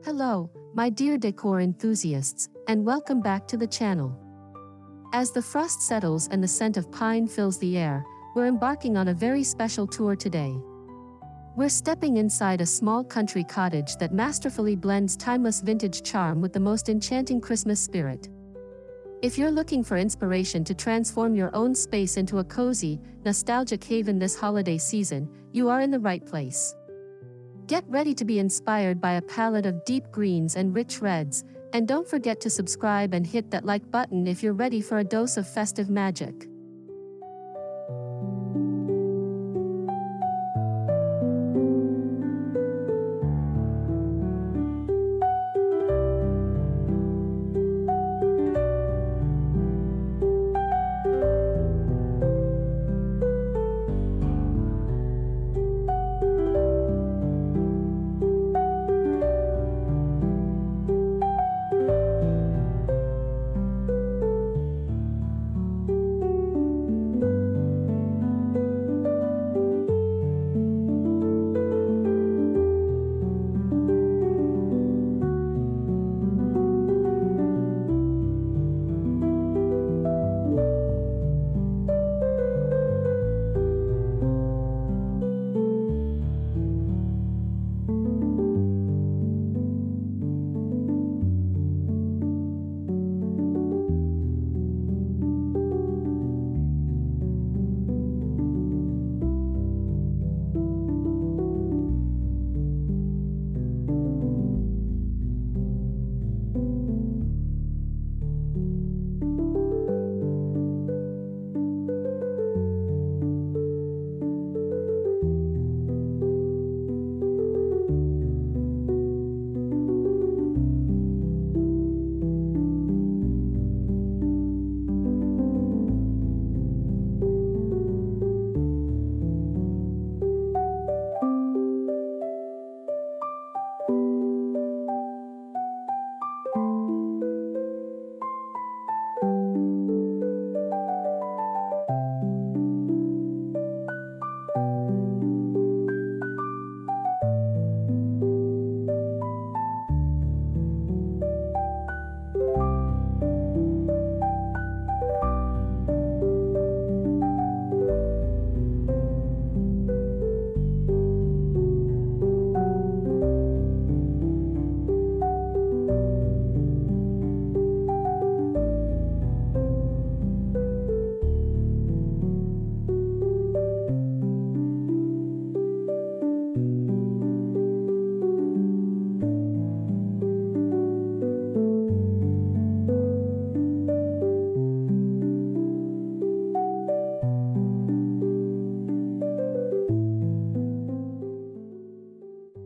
Hello, my dear decor enthusiasts, and welcome back to the channel. As the frost settles and the scent of pine fills the air, we're embarking on a very special tour today. We're stepping inside a small country cottage that masterfully blends timeless vintage charm with the most enchanting Christmas spirit. If you're looking for inspiration to transform your own space into a cozy, nostalgic haven this holiday season, you are in the right place. Get ready to be inspired by a palette of deep greens and rich reds, and don't forget to subscribe and hit that like button if you're ready for a dose of festive magic.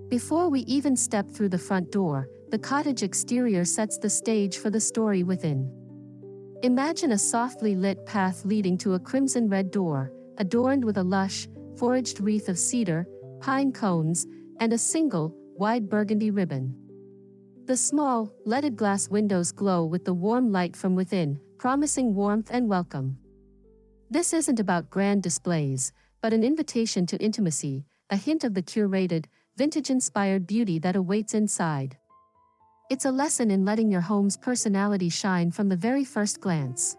Before we even step through the front door, the cottage exterior sets the stage for the story within. Imagine a softly lit path leading to a crimson-red door, adorned with a lush, foraged wreath of cedar, pine cones, and a single, wide burgundy ribbon. The small, leaded glass windows glow with the warm light from within, promising warmth and welcome. This isn't about grand displays, but an invitation to intimacy, a hint of the curated, vintage-inspired beauty that awaits inside. It's a lesson in letting your home's personality shine from the very first glance.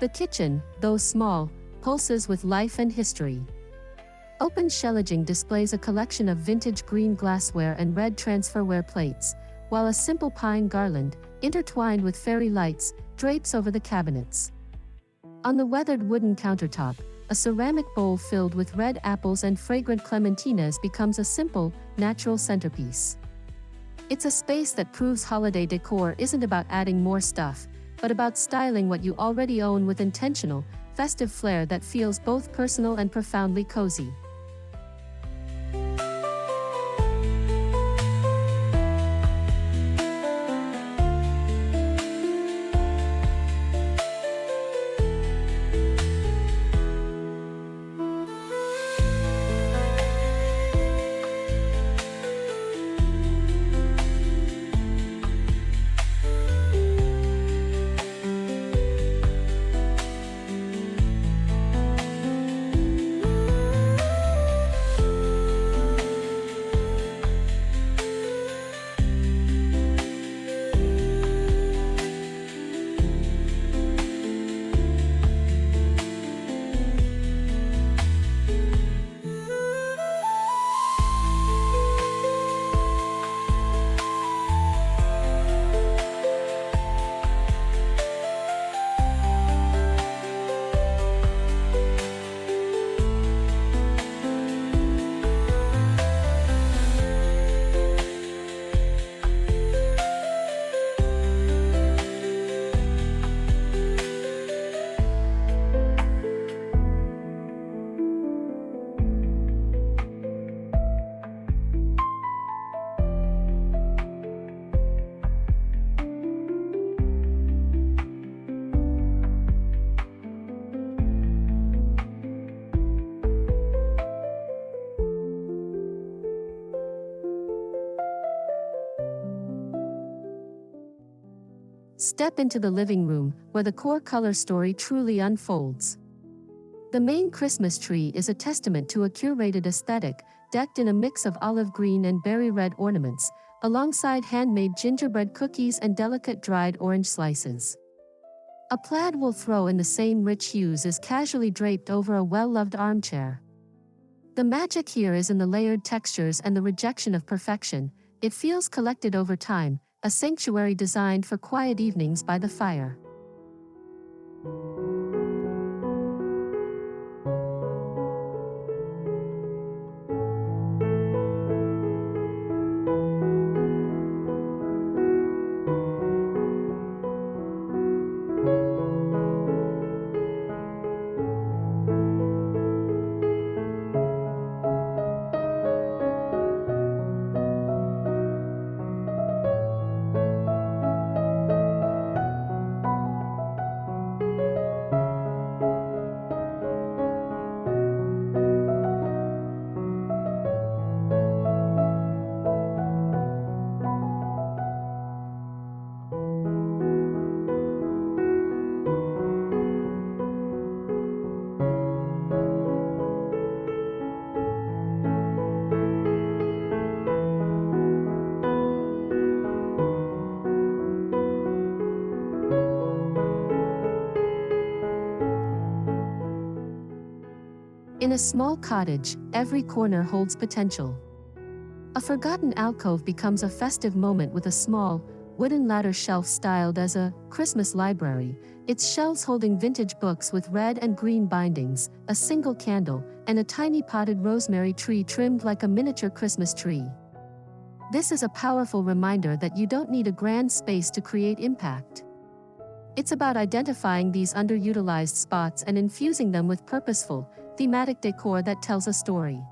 The kitchen, though small, pulses with life and history. Open shelving displays a collection of vintage green glassware and red transferware plates, while a simple pine garland, intertwined with fairy lights, drapes over the cabinets. On the weathered wooden countertop, a ceramic bowl filled with red apples and fragrant clementines becomes a simple, natural centerpiece. It's a space that proves holiday decor isn't about adding more stuff, but about styling what you already own with intentional, festive flair that feels both personal and profoundly cozy. Step into the living room, where the core color story truly unfolds. The main Christmas tree is a testament to a curated aesthetic, decked in a mix of olive green and berry red ornaments, alongside handmade gingerbread cookies and delicate dried orange slices. A plaid wool throw in the same rich hues is casually draped over a well-loved armchair. The magic here is in the layered textures and the rejection of perfection. It feels collected over time, a sanctuary designed for quiet evenings by the fire. In a small cottage, every corner holds potential. A forgotten alcove becomes a festive moment with a small, wooden ladder shelf styled as a Christmas library, its shelves holding vintage books with red and green bindings, a single candle, and a tiny potted rosemary tree trimmed like a miniature Christmas tree. This is a powerful reminder that you don't need a grand space to create impact. It's about identifying these underutilized spots and infusing them with purposeful, thematic decor that tells a story.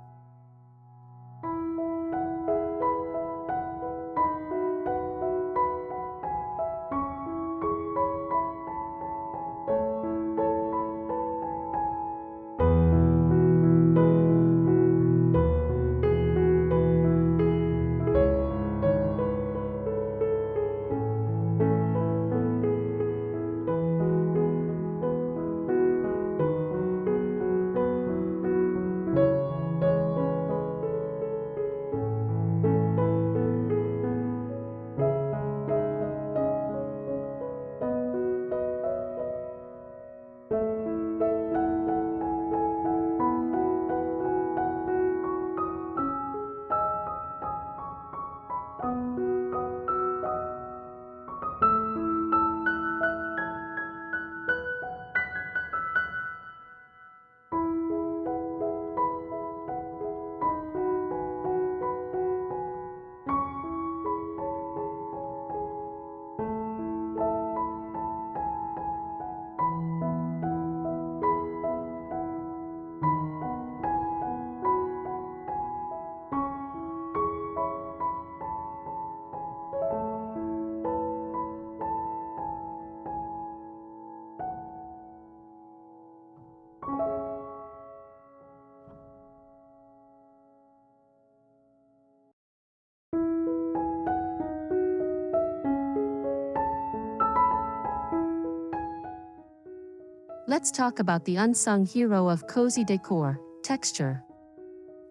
Let's talk about the unsung hero of cozy decor, texture.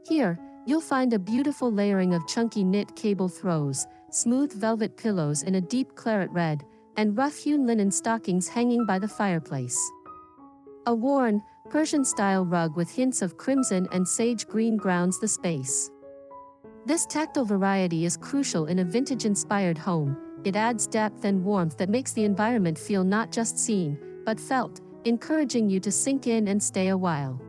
Here, you'll find a beautiful layering of chunky knit cable throws, smooth velvet pillows in a deep claret red, and rough-hewn linen stockings hanging by the fireplace. A worn, Persian-style rug with hints of crimson and sage green grounds the space. This tactile variety is crucial in a vintage-inspired home. It adds depth and warmth that makes the environment feel not just seen, but felt, encouraging you to sink in and stay a while.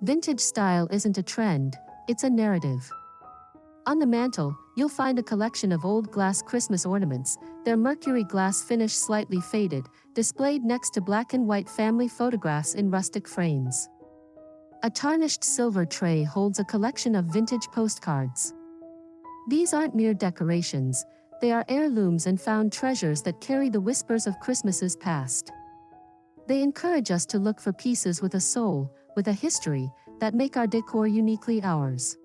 Vintage style isn't a trend, it's a narrative. On the mantle, you'll find a collection of old glass Christmas ornaments, their mercury glass finish slightly faded, displayed next to black and white family photographs in rustic frames. A tarnished silver tray holds a collection of vintage postcards. These aren't mere decorations, they are heirlooms and found treasures that carry the whispers of Christmases past. They encourage us to look for pieces with a soul, with a history, that make our decor uniquely ours.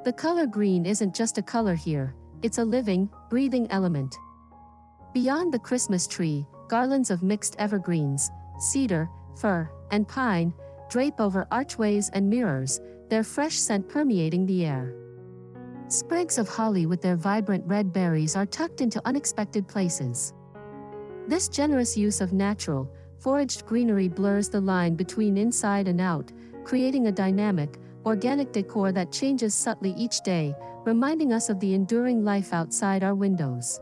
The color green isn't just a color here, it's a living, breathing element. Beyond the Christmas tree, garlands of mixed evergreens, cedar, fir, and pine, drape over archways and mirrors, their fresh scent permeating the air. Sprigs of holly with their vibrant red berries are tucked into unexpected places. This generous use of natural, foraged greenery blurs the line between inside and out, creating a dynamic, organic decor that changes subtly each day, reminding us of the enduring life outside our windows.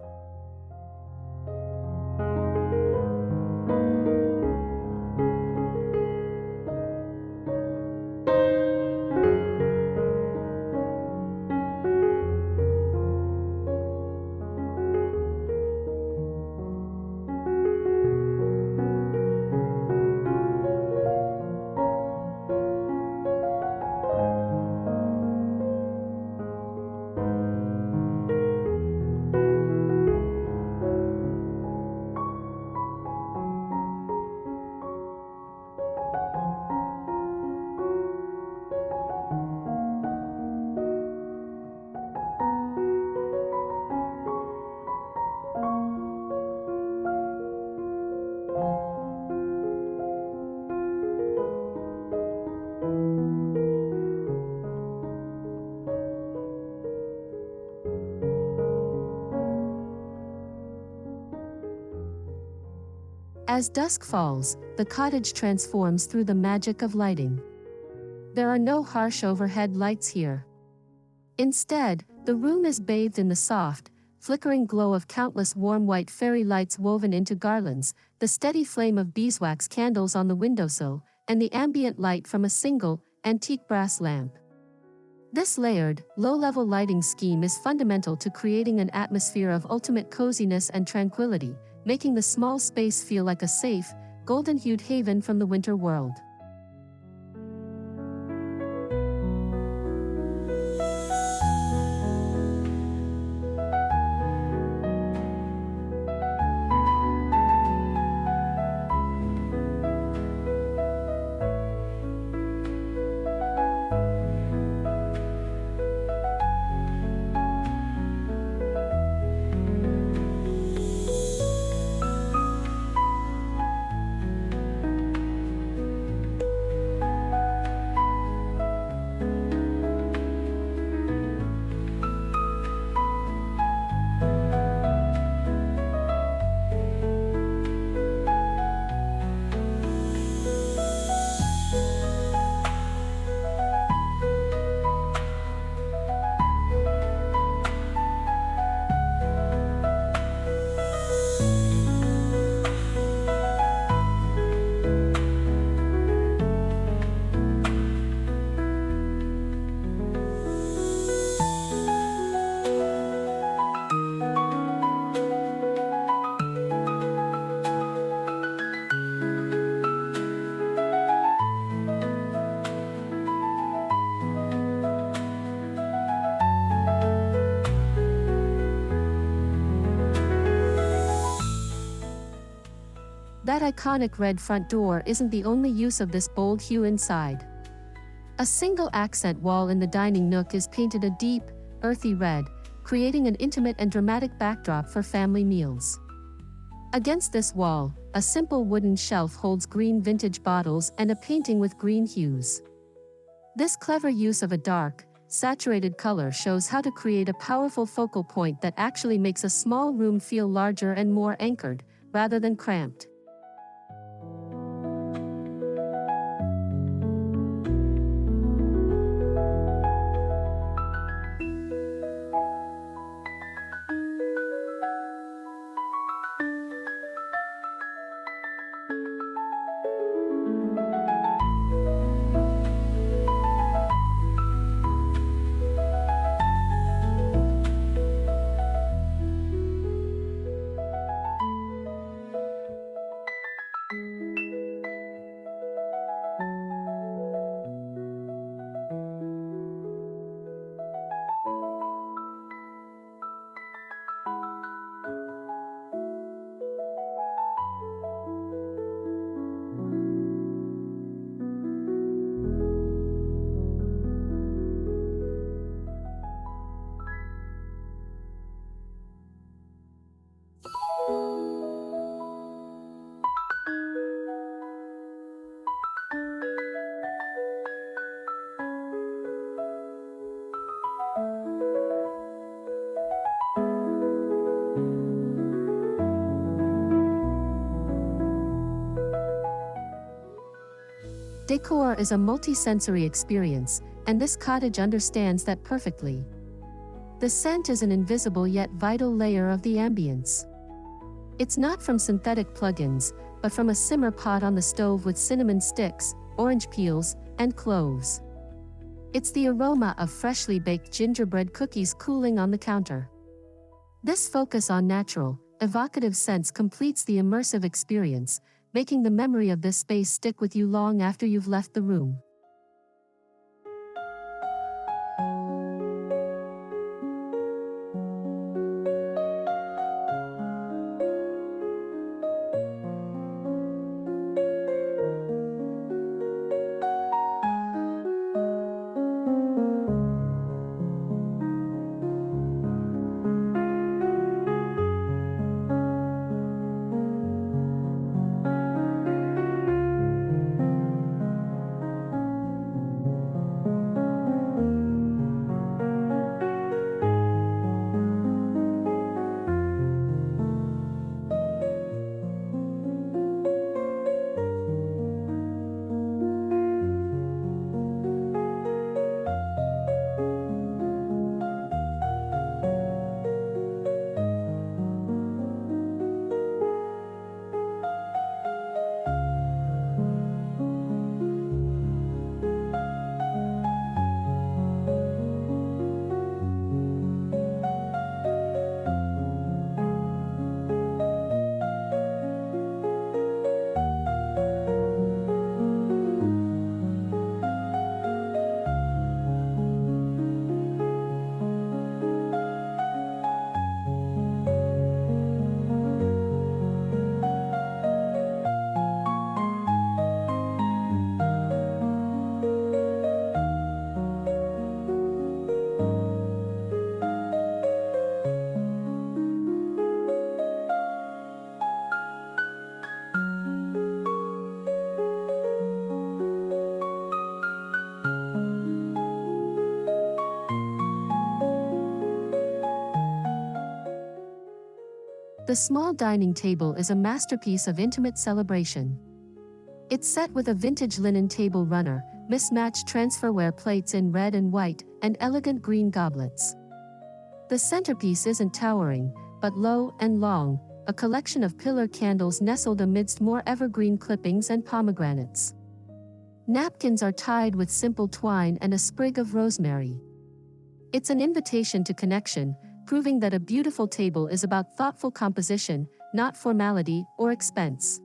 As dusk falls, the cottage transforms through the magic of lighting. There are no harsh overhead lights here. Instead, the room is bathed in the soft, flickering glow of countless warm white fairy lights woven into garlands, the steady flame of beeswax candles on the windowsill, and the ambient light from a single, antique brass lamp. This layered, low-level lighting scheme is fundamental to creating an atmosphere of ultimate coziness and tranquility, making the small space feel like a safe, golden-hued haven from the winter world. That iconic red front door isn't the only use of this bold hue inside. A single accent wall in the dining nook is painted a deep, earthy red, creating an intimate and dramatic backdrop for family meals. Against this wall, a simple wooden shelf holds green vintage bottles and a painting with green hues. This clever use of a dark, saturated color shows how to create a powerful focal point that actually makes a small room feel larger and more anchored, rather than cramped. Decor is a multi-sensory experience, and this cottage understands that perfectly. The scent is an invisible yet vital layer of the ambience. It's not from synthetic plugins, but from a simmer pot on the stove with cinnamon sticks, orange peels, and cloves. It's the aroma of freshly baked gingerbread cookies cooling on the counter. This focus on natural, evocative scents completes the immersive experience, making the memory of this space stick with you long after you've left the room. The small dining table is a masterpiece of intimate celebration. It's set with a vintage linen table runner, mismatched transferware plates in red and white, and elegant green goblets. The centerpiece isn't towering, but low and long, a collection of pillar candles nestled amidst more evergreen clippings and pomegranates. Napkins are tied with simple twine and a sprig of rosemary. It's an invitation to connection, proving that a beautiful table is about thoughtful composition, not formality or expense.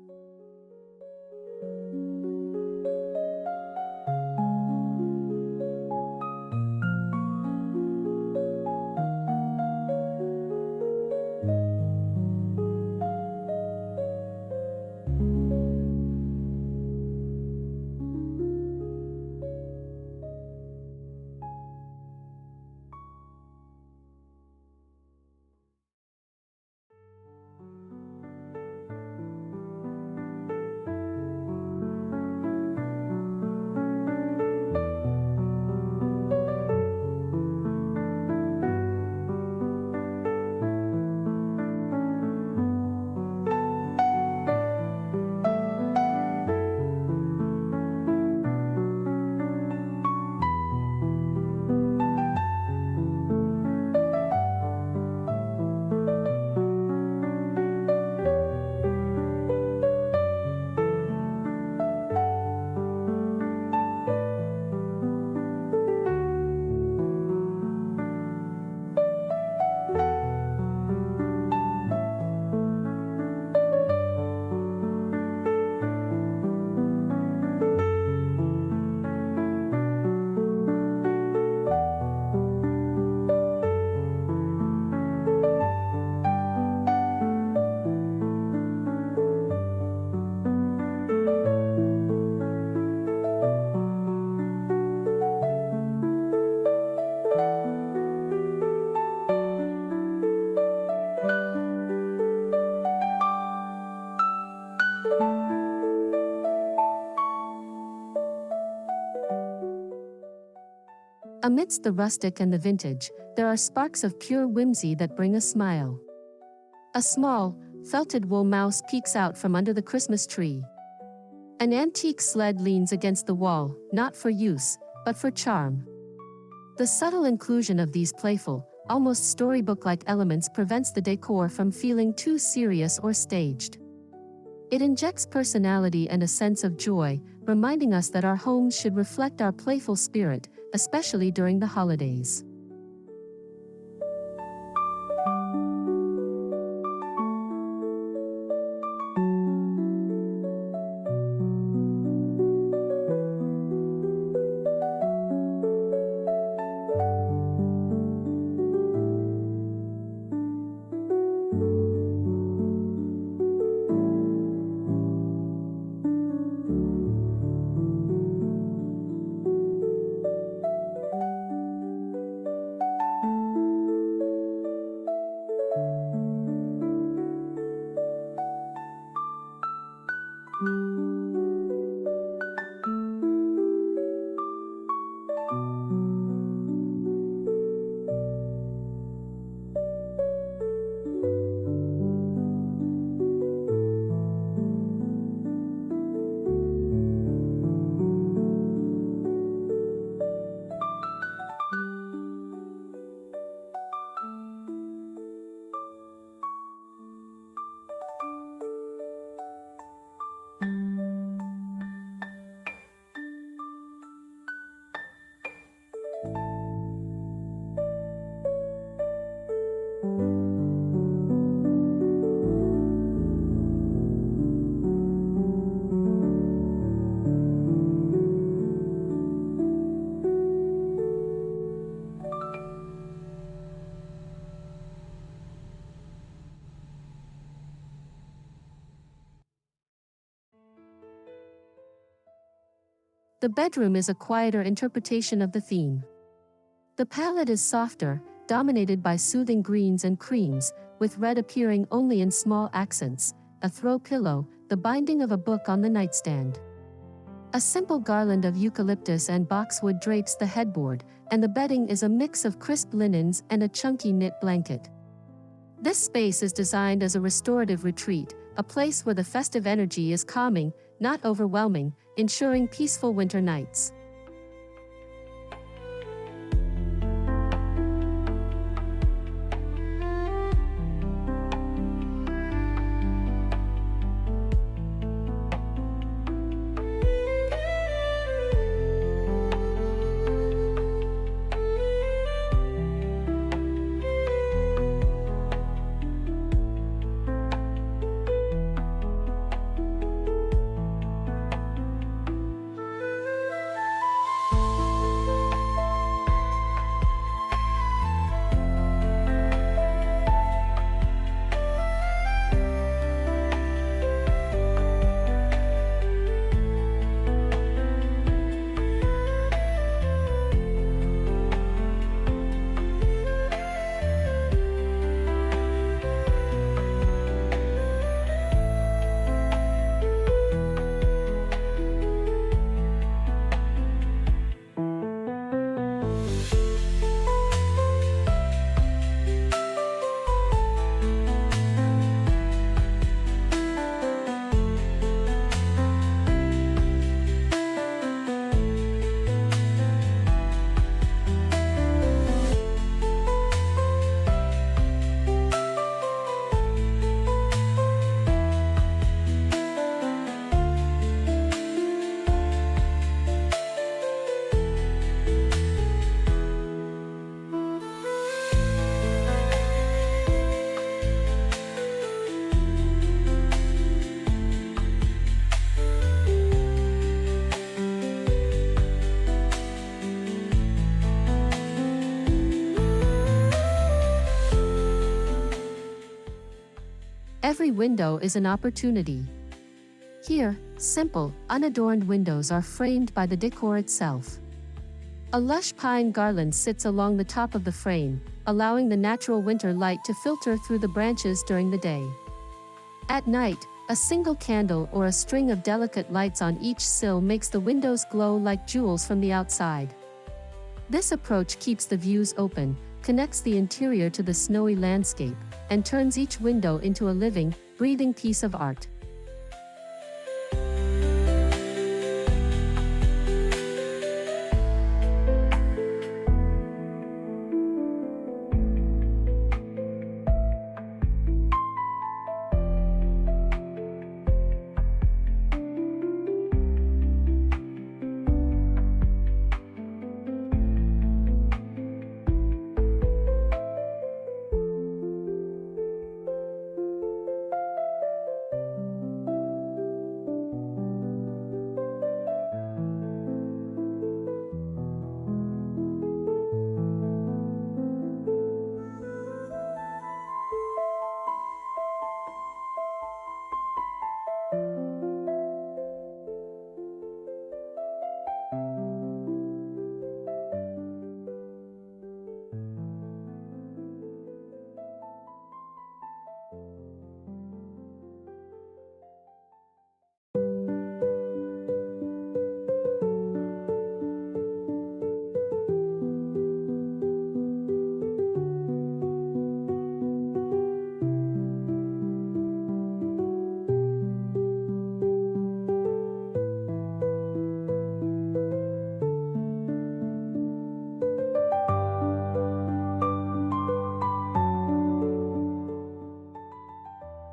Amidst the rustic and the vintage, there are sparks of pure whimsy that bring a smile. A small, felted wool mouse peeks out from under the Christmas tree. An antique sled leans against the wall, not for use, but for charm. The subtle inclusion of these playful, almost storybook-like elements prevents the decor from feeling too serious or staged. It injects personality and a sense of joy, reminding us that our homes should reflect our playful spirit, especially during the holidays. The bedroom is a quieter interpretation of the theme. The palette is softer, dominated by soothing greens and creams, with red appearing only in small accents, a throw pillow, the binding of a book on the nightstand. A simple garland of eucalyptus and boxwood drapes the headboard, and the bedding is a mix of crisp linens and a chunky knit blanket. This space is designed as a restorative retreat, a place where the festive energy is calming, not overwhelming, ensuring peaceful winter nights. Every window is an opportunity. Here, simple, unadorned windows are framed by the decor itself. A lush pine garland sits along the top of the frame, allowing the natural winter light to filter through the branches during the day. At night, a single candle or a string of delicate lights on each sill makes the windows glow like jewels from the outside. This approach keeps the views open, connects the interior to the snowy landscape, and turns each window into a living, breathing piece of art.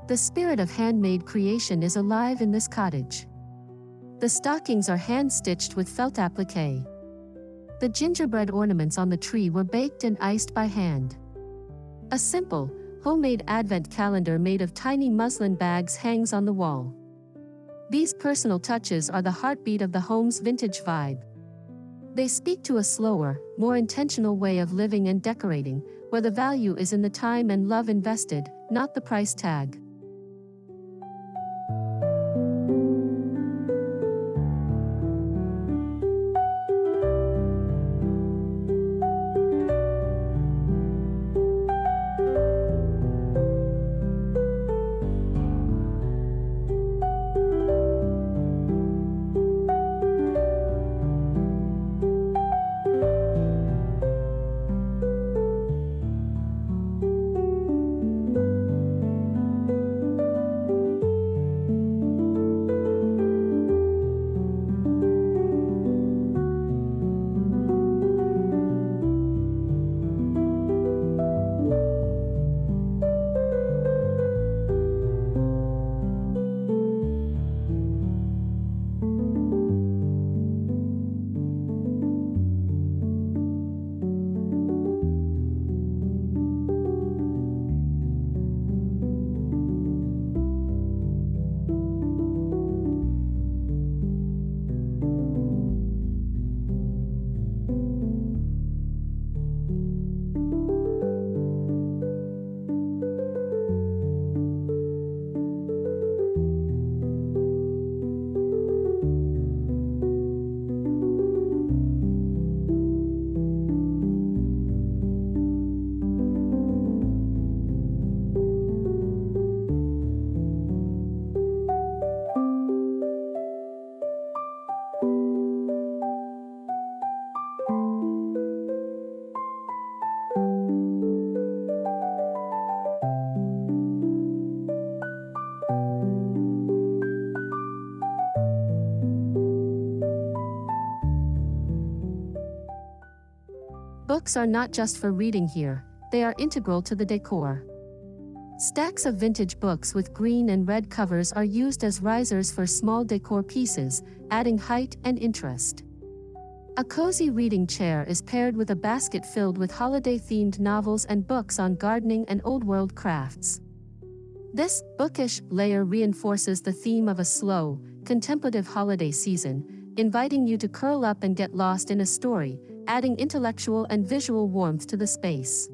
The spirit of handmade creation is alive in this cottage. The stockings are hand-stitched with felt applique. The gingerbread ornaments on the tree were baked and iced by hand. A simple, homemade advent calendar made of tiny muslin bags hangs on the wall. These personal touches are the heartbeat of the home's vintage vibe. They speak to a slower, more intentional way of living and decorating, where the value is in the time and love invested, not the price tag. Books are not just for reading here, they are integral to the decor. Stacks of vintage books with green and red covers are used as risers for small decor pieces, adding height and interest. A cozy reading chair is paired with a basket filled with holiday-themed novels and books on gardening and old-world crafts. This bookish layer reinforces the theme of a slow, contemplative holiday season, inviting you to curl up and get lost in a story, adding intellectual and visual warmth to the space.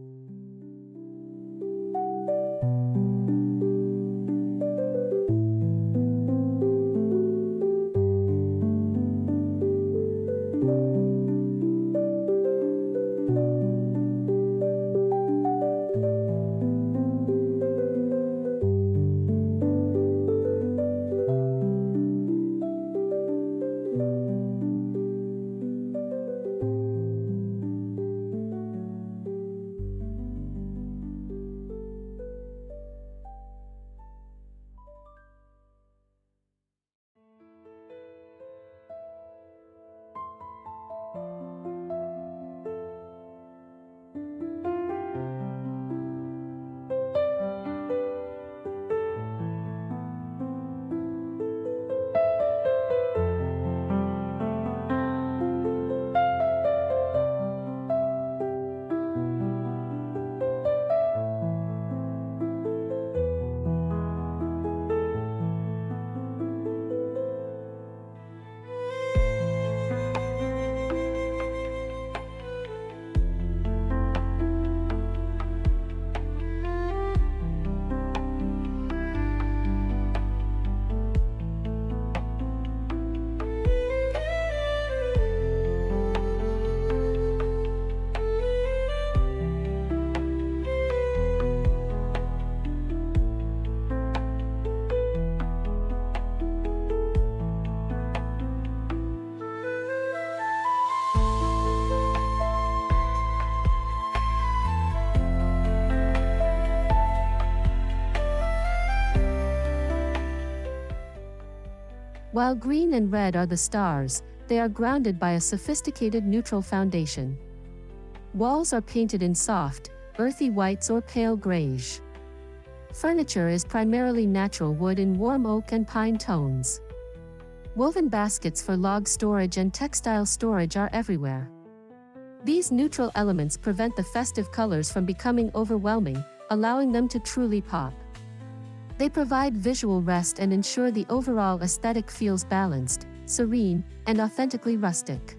While green and red are the stars, they are grounded by a sophisticated neutral foundation. Walls are painted in soft, earthy whites or pale grayish. Furniture is primarily natural wood in warm oak and pine tones. Woven baskets for log storage and textile storage are everywhere. These neutral elements prevent the festive colors from becoming overwhelming, allowing them to truly pop. They provide visual rest and ensure the overall aesthetic feels balanced, serene, and authentically rustic.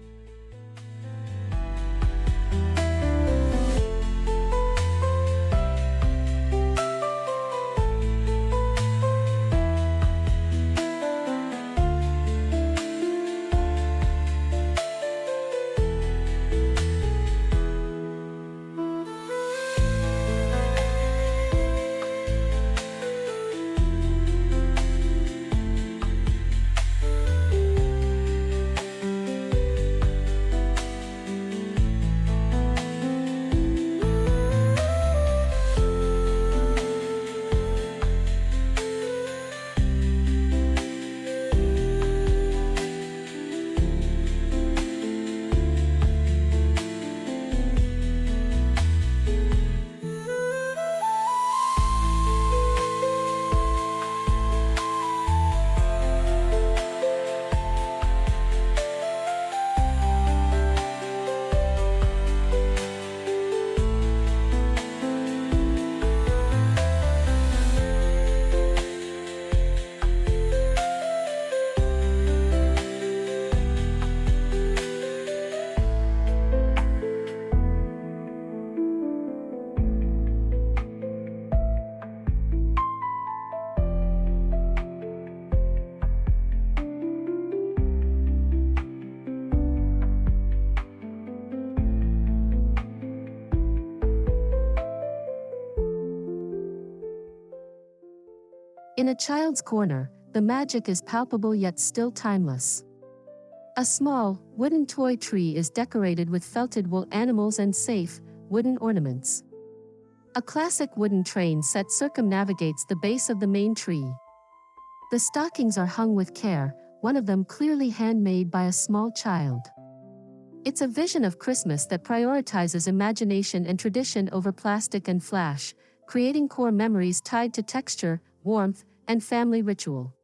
In a child's corner, the magic is palpable yet still timeless. A small, wooden toy tree is decorated with felted wool animals and safe, wooden ornaments. A classic wooden train set circumnavigates the base of the main tree. The stockings are hung with care, one of them clearly handmade by a small child. It's a vision of Christmas that prioritizes imagination and tradition over plastic and flash, creating core memories tied to texture, warmth, and family ritual.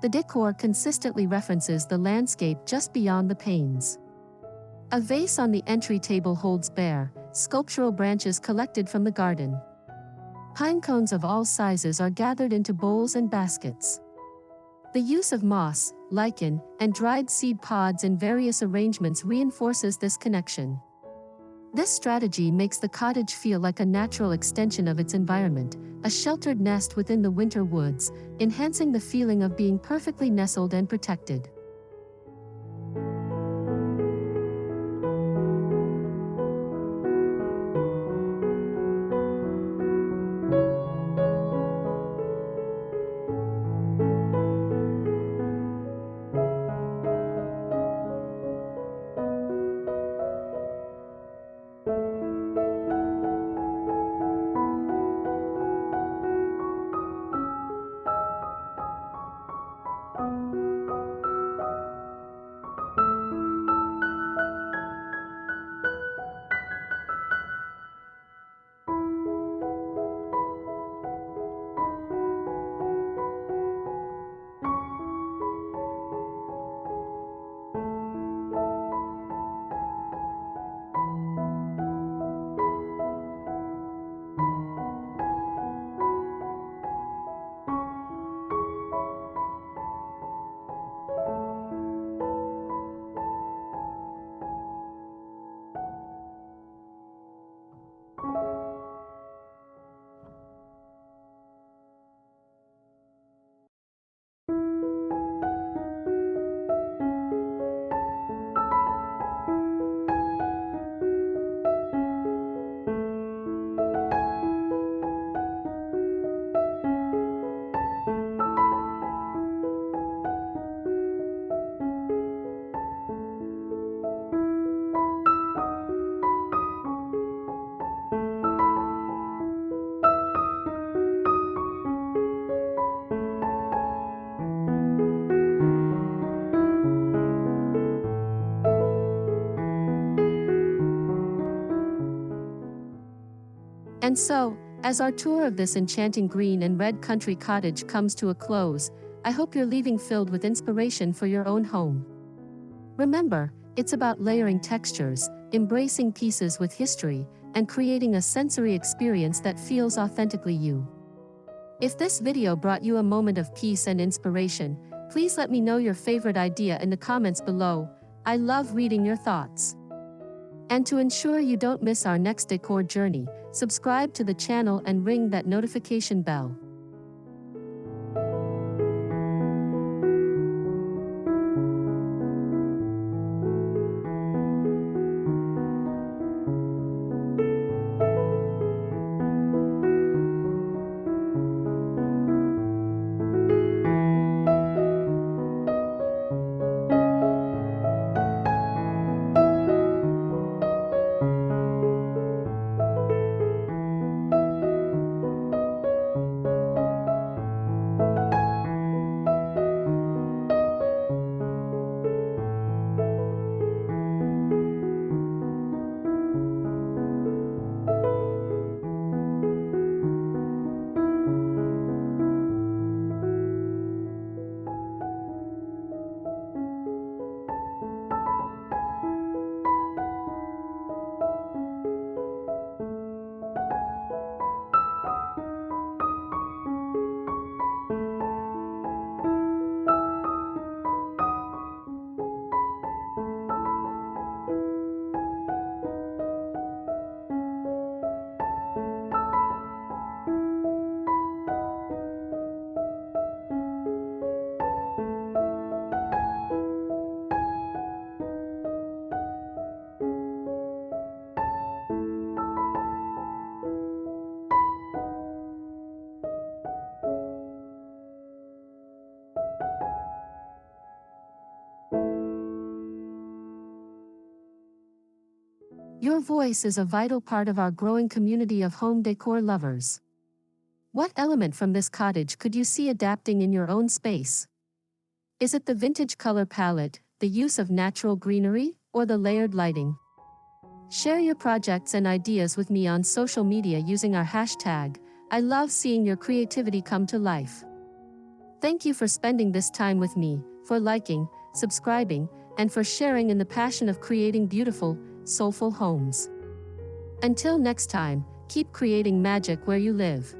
The decor consistently references the landscape just beyond the panes. A vase on the entry table holds bare, sculptural branches collected from the garden. Pine cones of all sizes are gathered into bowls and baskets. The use of moss, lichen, and dried seed pods in various arrangements reinforces this connection. This strategy makes the cottage feel like a natural extension of its environment, a sheltered nest within the winter woods, enhancing the feeling of being perfectly nestled and protected. And so, as our tour of this enchanting green and red country cottage comes to a close, I hope you're leaving filled with inspiration for your own home. Remember, it's about layering textures, embracing pieces with history, and creating a sensory experience that feels authentically you. If this video brought you a moment of peace and inspiration, please let me know your favorite idea in the comments below. I love reading your thoughts. And to ensure you don't miss our next decor journey, subscribe to the channel and ring that notification bell. Your voice is a vital part of our growing community of home decor lovers. What element from this cottage could you see adapting in your own space? Is it the vintage color palette, the use of natural greenery, or the layered lighting? Share your projects and ideas with me on social media using our hashtag. I love seeing your creativity come to life. Thank you for spending this time with me, for liking, subscribing, and for sharing in the passion of creating beautiful, soulful homes. Until next time, keep creating magic where you live.